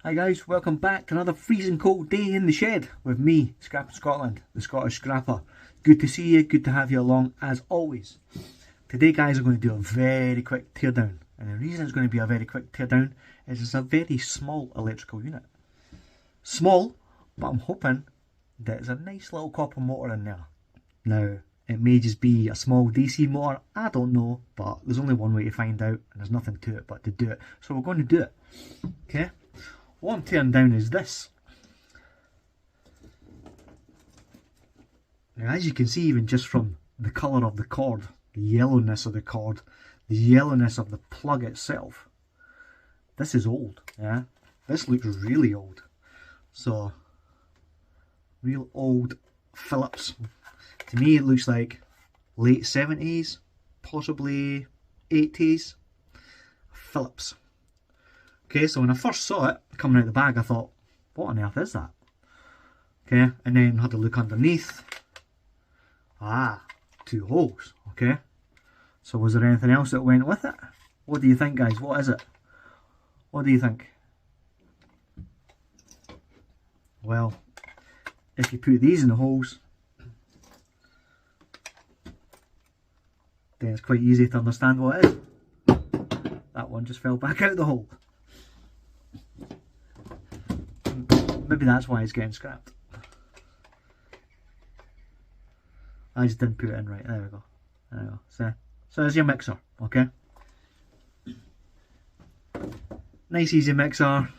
Hi guys, welcome back to another freezing cold day in the shed with me, Scrapping Scotland, the Scottish Scrapper. Good to see you, good to have you along as always. Today guys, I'm going to do a very quick teardown, and the reason it's going to be a very quick teardown is it's a very small electrical unit. Small, but I'm hoping that there's a nice little copper motor in there. Now, it may just be a small DC motor, I don't know, but there's only one way to find out, and there's nothing to it but to do it. So we're going to do it, okay? What I'm tearing down is this. Now, as you can see, even just from the colour of the cord, the yellowness of the cord, the yellowness of the plug itself, this is old, yeah? This looks really old. So, real old Phillips. To me it looks like late 70s, possibly 80s, Phillips. Okay, so when I first saw it coming out of the bag, I thought, what on earth is that? Okay, and then had to look underneath. Ah, 2 holes, okay. So was there anything else that went with it? What do you think, guys? What is it? What do you think? Well, if you put these in the holes, then it's quite easy to understand what it is. That one just fell back out the hole. Maybe that's why it's getting scrapped. I just didn't put it in right. There we go. There we go. So there's your mixer, okay? Nice easy mixer. A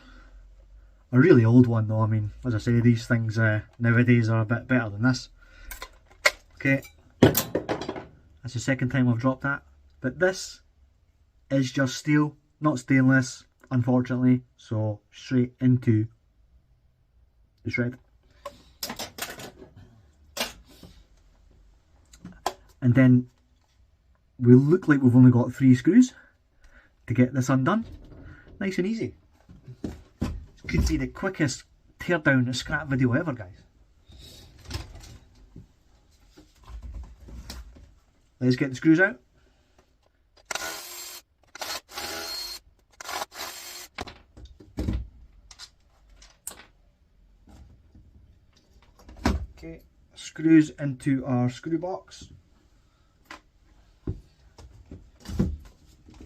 really old one though. I mean, as I say, these things nowadays are a bit better than this. Okay. That's the second time I've dropped that. But this is just steel, not stainless, unfortunately. So straight into the shred. And then we look like we've only got 3 screws to get this undone. Nice and easy. This could be the quickest teardown scrap video ever, guys. Let's get the screws out. Okay, screws into our screw box.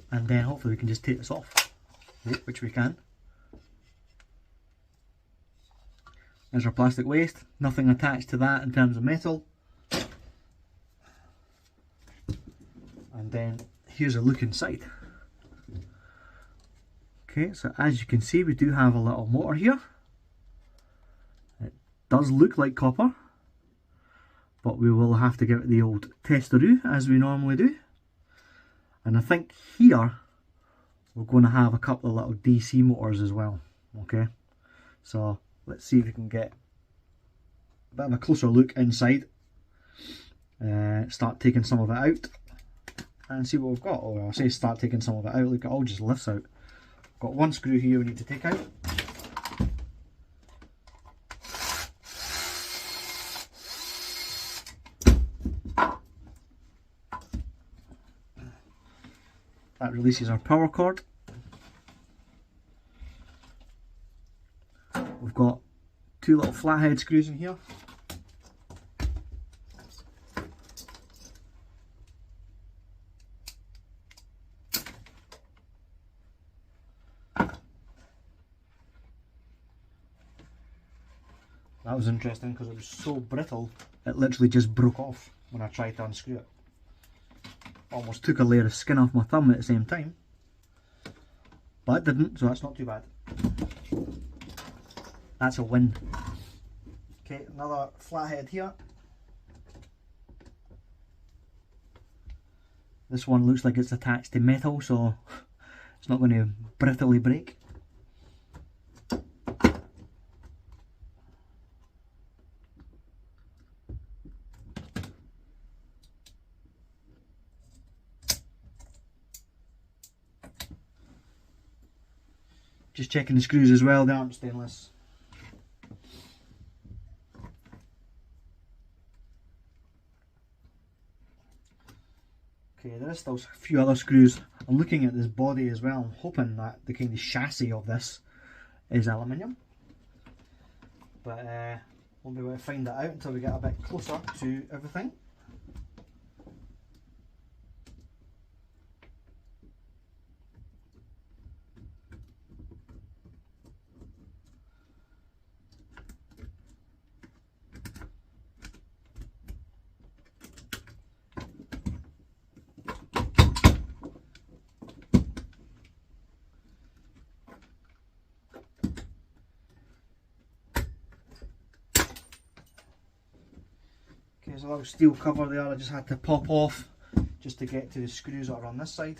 And then hopefully we can just take this off, which we can. There's our plastic waste, nothing attached to that in terms of metal. And then here's a look inside. Okay, so as you can see, we do have a little motor here. It does look like copper, but we will have to give it the old testaroo as we normally do. And I think here we're going to have a couple of little DC motors as well. Okay, so let's see if we can get a bit of a closer look inside. Start taking some of it out and see what we've got. Or I'll say start taking some of it out. Look, it all just lifts out. Got 1 screw here we need to take out. That releases our power cord. We've got 2 little flathead screws in here. That was interesting because it was so brittle it literally just broke off when I tried to unscrew it. Almost took a layer of skin off my thumb at the same time, but it didn't, so that's not too bad. That's a win. Okay, another flathead here. This one looks like it's attached to metal, so it's not going to brittly break. Just checking the screws as well, they aren't stainless. Okay, there is still a few other screws. I'm looking at this body as well. I'm hoping that the kind of chassis of this is aluminium, but won't be able to find that out until we get a bit closer to everything. There's a little steel cover there I just had to pop off just to get to the screws that are on this side.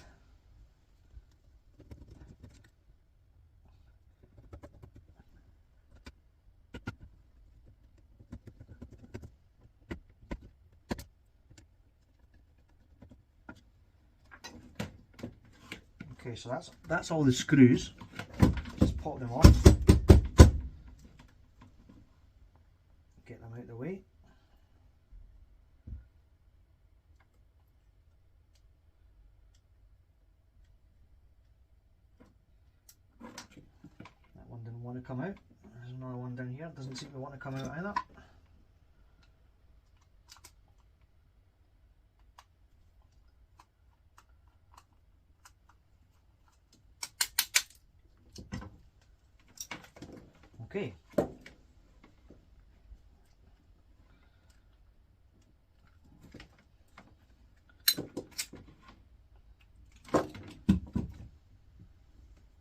Okay, so that's all the screws. Just pop them off. Get them out of the way. That one didn't want to come out. There's another one down here. Doesn't seem to want to come out either. Okay.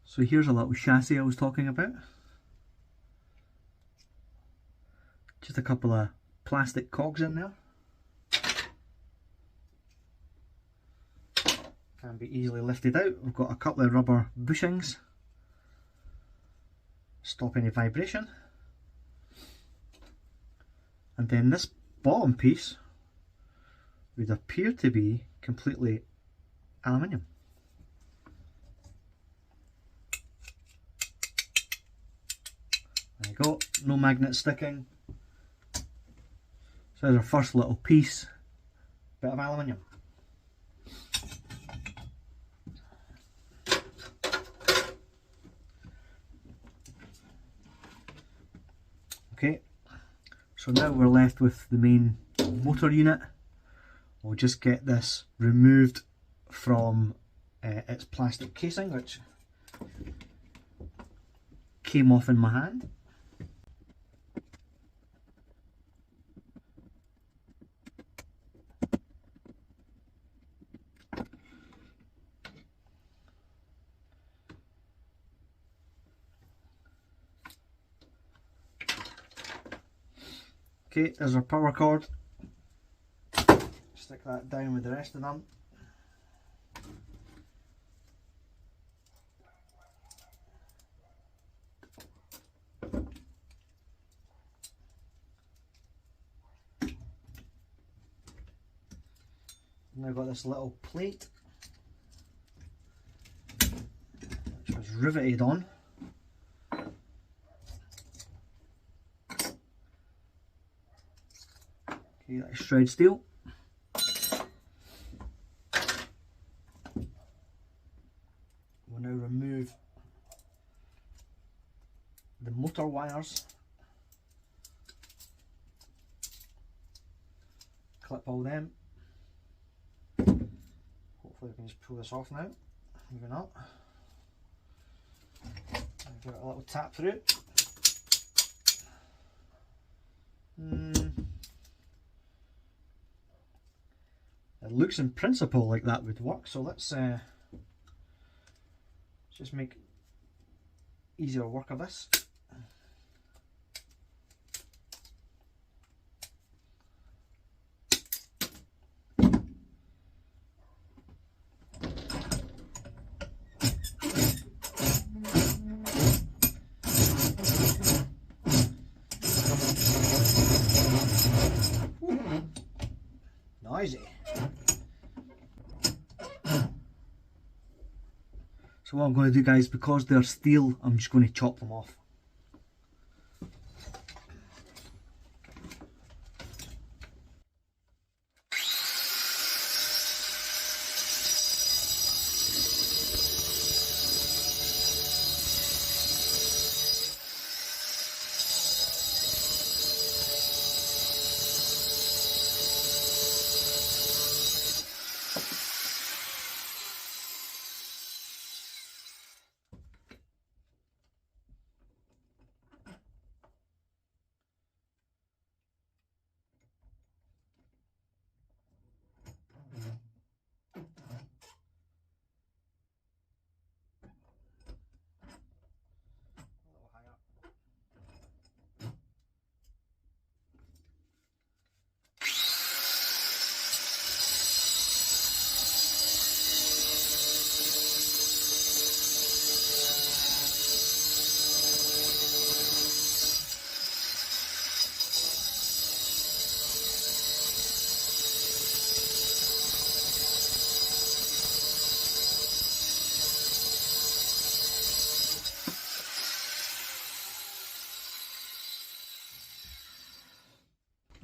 So here's a little chassis I was talking about. Just a couple of plastic cogs in there. Can be easily lifted out. We've got a couple of rubber bushings. Stop any vibration. And then this bottom piece would appear to be completely aluminium. There you go, no magnet sticking. So there's our first little piece, bit of aluminium. Okay, so now we're left with the main motor unit. We'll just get this removed from its plastic casing, which came off in my hand. Okay, there's our power cord. Stick that down with the rest of them. Now got this little plate which was riveted on. Okay, that's shred steel. We'll now remove the motor wires. Clip all them. Hopefully we can just pull this off now. Maybe not. Give it a little tap through. It looks in principle like that would work, so let's just make easier work of this. Noisy. So what I'm going to do, guys, because they're steel, I'm just going to chop them off.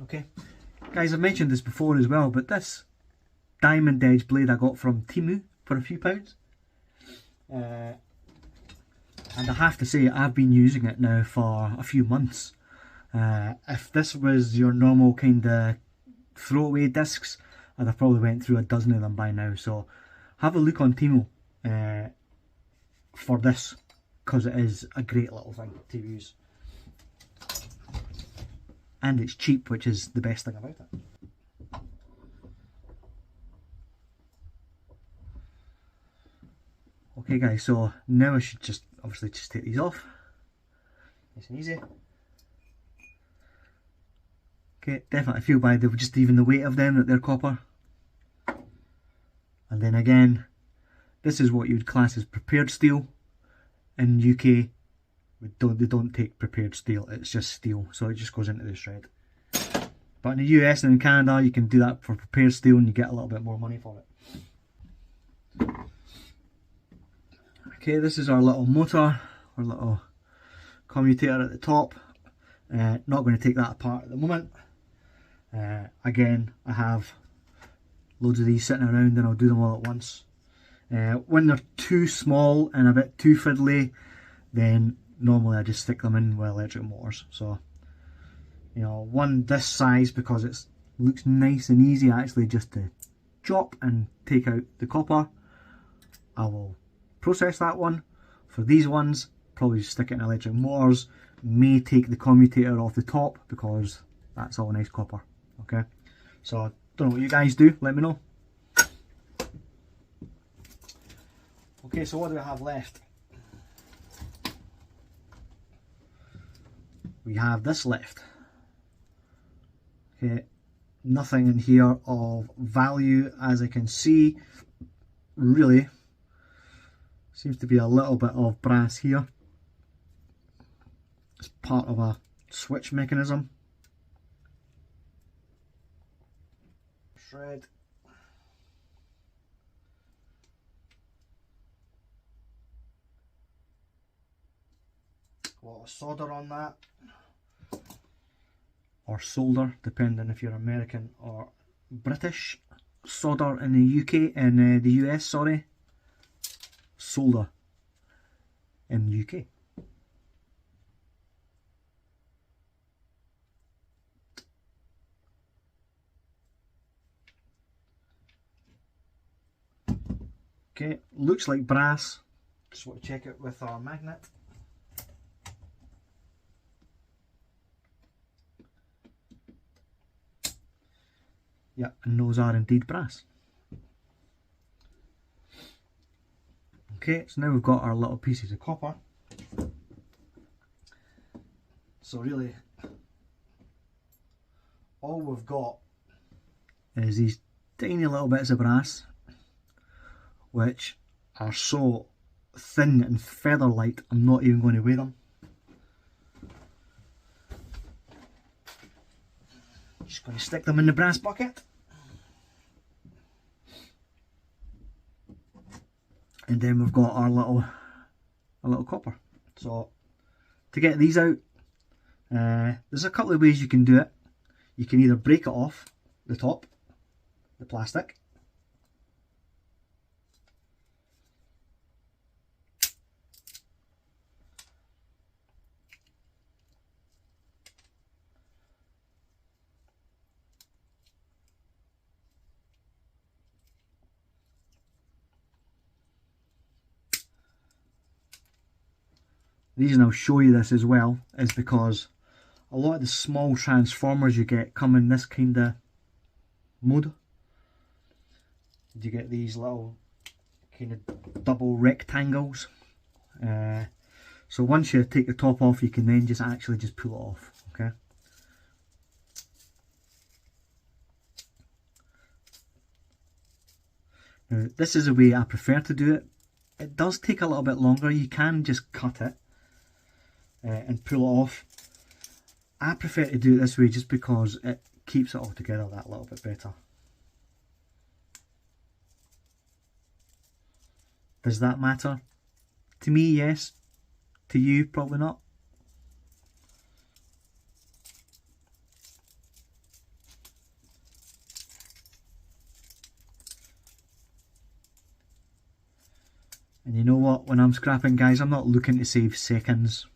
Okay, guys, I've mentioned this before as well, but this diamond edge blade I got from Temu for a few pounds. And I have to say, I've been using it now for a few months. If this was your normal kind of throwaway discs, I'd have probably went through a dozen of them by now. So have a look on Temu for this, because it is a great little thing to use. And it's cheap, which is the best thing about it. Okay guys, so now I should just obviously just take these off. Nice and easy. Okay, definitely feel by just even the weight of them that they're copper. And then again, this is what you would class as prepared steel. In UK, they don't take prepared steel, it's just steel, so it just goes into the shred. But in the US and in Canada, you can do that for prepared steel and you get a little bit more money for it. Okay, this is our little motor, our little commutator at the top. Not going to take that apart at the moment. Again, I have loads of these sitting around and I'll do them all at once. When they're too small and a bit too fiddly, then normally I just stick them in with electric motors. So, you know, one this size, because it looks nice and easy actually just to chop and take out the copper, I will process that one. For these ones, probably just stick it in electric motors. May take the commutator off the top because that's all nice copper. Okay, so don't know what you guys do, let me know. Okay, so what do I have left? We have this left. Okay, nothing in here of value as I can see. Really, seems to be a little bit of brass here. It's part of a switch mechanism. Shred. A lot of solder on that, or solder, depending if you're American or British. Solder in the UK, in the US, sorry. Solder in the UK. Okay, looks like brass. Just want to check it with our magnet. Yeah, and those are indeed brass. Okay, so now we've got our little pieces of copper. So really, all we've got is these tiny little bits of brass, which are so thin and feather light, I'm not even going to weigh them. Just going to stick them in the brass bucket. And then we've got our little copper. So to get these out, there's a couple of ways you can do it. You can either break it off the top, the plastic, the reason I'll show you this as well is because a lot of the small transformers you get come in this kind of mode. You get these little kind of double rectangles. So once you take the top off, you can then just actually just pull it off. Okay. Now, this is the way I prefer to do it. It does take a little bit longer. You can just cut it and pull it off. I prefer to do it this way just because it keeps it all together that little bit better. Does that matter? To me, yes. To you, probably not. And you know what, when I'm scrapping, guys, I'm not looking to save seconds,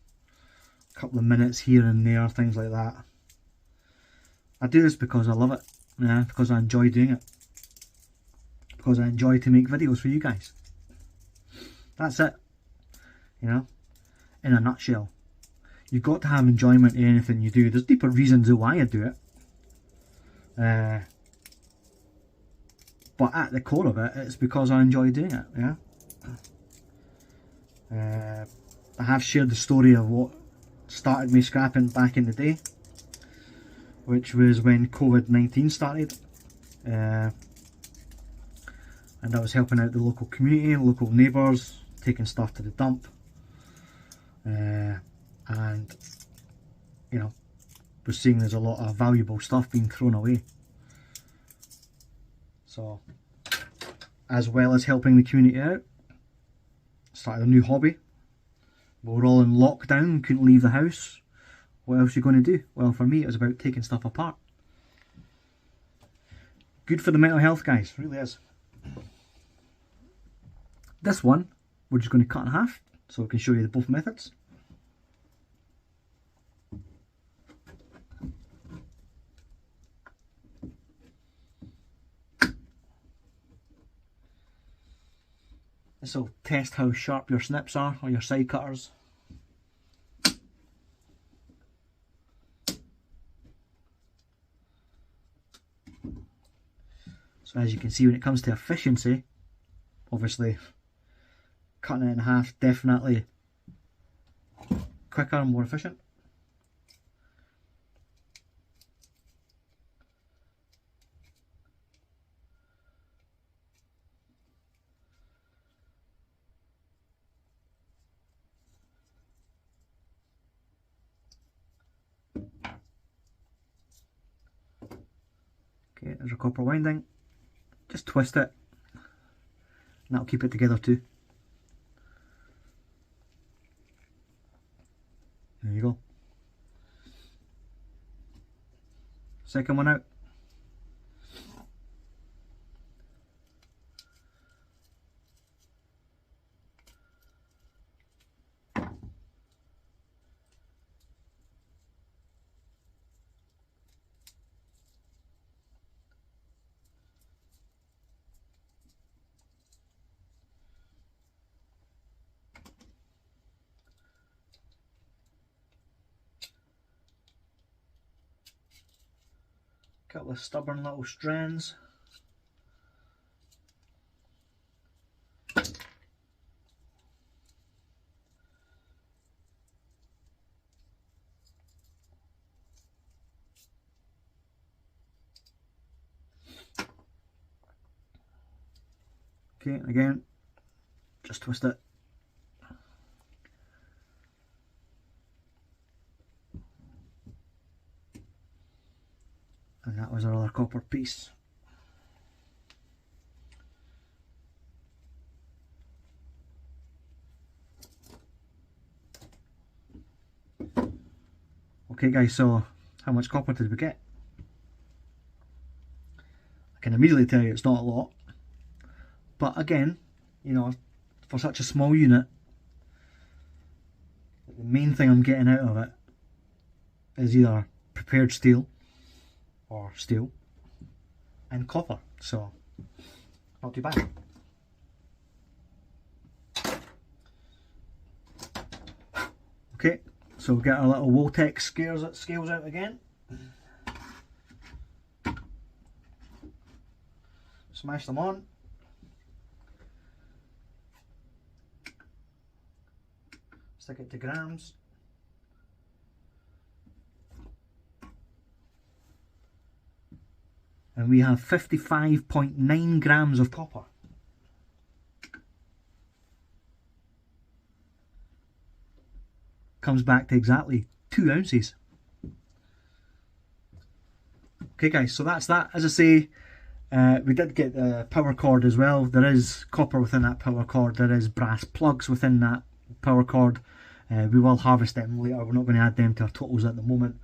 a couple of minutes here and there, things like that. I do this because I love it, yeah, because I enjoy doing it, because I enjoy to make videos for you guys. That's it, you know, in a nutshell. You've got to have enjoyment in anything you do. There's deeper reasons why I do it. But at the core of it, it's because I enjoy doing it, yeah. I have shared the story of what started me scrapping back in the day, which was when COVID-19 started. And I was helping out the local community, local neighbours, taking stuff to the dump. And, you know, we're seeing there's a lot of valuable stuff being thrown away. So, as well as helping the community out, started a new hobby. We were all in lockdown, couldn't leave the house. What else are you going to do? Well, for me it was about taking stuff apart. Good for the mental health, guys, it really is. This one, we're just going to cut in half, so we can show you the both methods. This will test how sharp your snips are, or your side cutters. So as you can see, when it comes to efficiency, obviously cutting it in half definitely quicker and more efficient. Okay, there's a copper winding. Just twist it, and that'll keep it together too. There you go. Second one out. Couple of stubborn little strands. Okay, again, just twist it. And that was our other copper piece. Okay guys, so how much copper did we get? I can immediately tell you it's not a lot. But again, you know, for such a small unit, the main thing I'm getting out of it is either prepared steel or steel and copper, so not too bad. Okay, so we'll get our little Woltex scales out again. Smash them on. Stick it to grams. And we have 55.9 grams of copper. Comes back to exactly 2 ounces. Okay guys, so that's that. As I say, we did get the power cord as well. There is copper within that power cord. There is brass plugs within that power cord. We will harvest them later. We're not going to add them to our totals at the moment.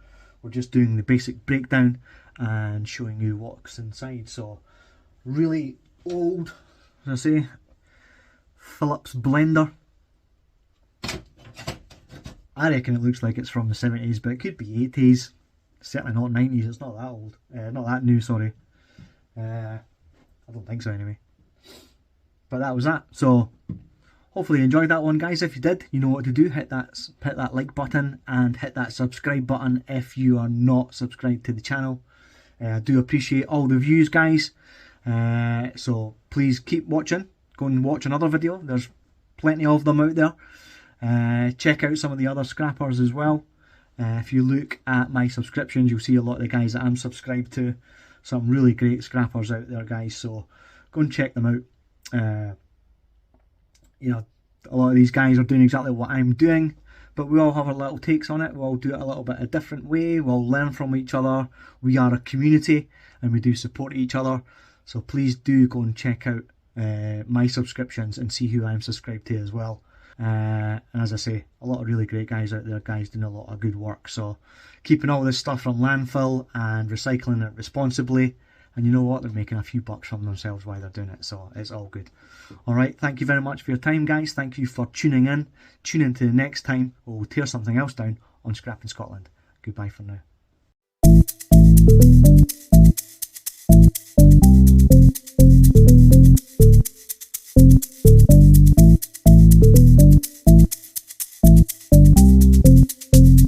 We're just doing the basic breakdown and showing you what's inside. So really old, as I say, Philips blender. I reckon it looks like it's from the 70s, but it could be 80s. Certainly not 90s. It's not that old. Not that new, sorry. I don't think so anyway. But that was that. So hopefully you enjoyed that one, guys. If you did, you know what to do. Hit that like button and hit that subscribe button if you are not subscribed to the channel. I do appreciate all the views, guys. So please keep watching. Go and watch another video. There's plenty of them out there. Check out some of the other scrappers as well. If you look at my subscriptions, you'll see a lot of the guys that I'm subscribed to. Some really great scrappers out there, guys. So go and check them out. You know, a lot of these guys are doing exactly what I'm doing, but we all have our little takes on it. We all do it a little bit a different way. We all learn from each other. We are a community and we do support each other. So please do go and check out my subscriptions and see who I'm subscribed to as well. And as I say, a lot of really great guys out there, guys doing a lot of good work. So keeping all this stuff from landfill and recycling it responsibly. And you know what? They're making a few bucks from themselves while they're doing it. So it's all good. Alright, thank you very much for your time, guys. Thank you for tuning in. Tune in to the next time we'll tear something else down on Scrapping Scotland. Goodbye for now.